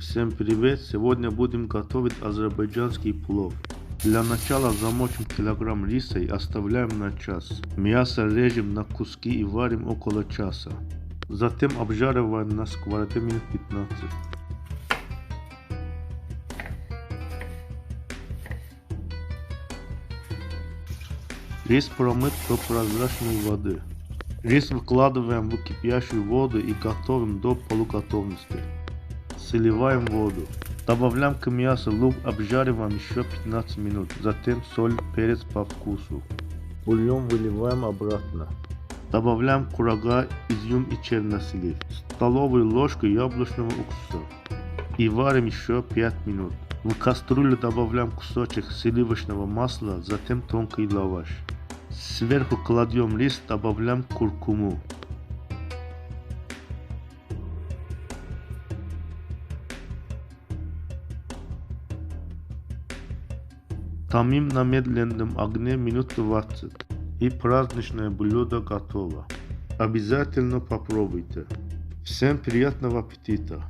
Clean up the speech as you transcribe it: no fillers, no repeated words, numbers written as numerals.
Всем привет! Сегодня будем готовить азербайджанский плов. Для начала замочим килограмм риса и оставляем на час. Мясо режем на куски и варим около часа. Затем обжариваем на сковороде минут 15. Рис промыт до прозрачной воды. Рис выкладываем в кипящую воду и готовим до полуготовности. Сливаем воду. Добавляем к мясу лук, обжариваем еще 15 минут. Затем соль, перец по вкусу. Бульон выливаем обратно. Добавляем курага, изюм и чернослив. Столовую ложку яблочного уксуса. И варим еще 5 минут. В кастрюлю добавляем кусочек сливочного масла, затем тонкий лаваш. Сверху кладем рис, добавляем куркуму. Томим на медленном огне минут 20. И праздничное блюдо готово. Обязательно попробуйте. Всем приятного аппетита!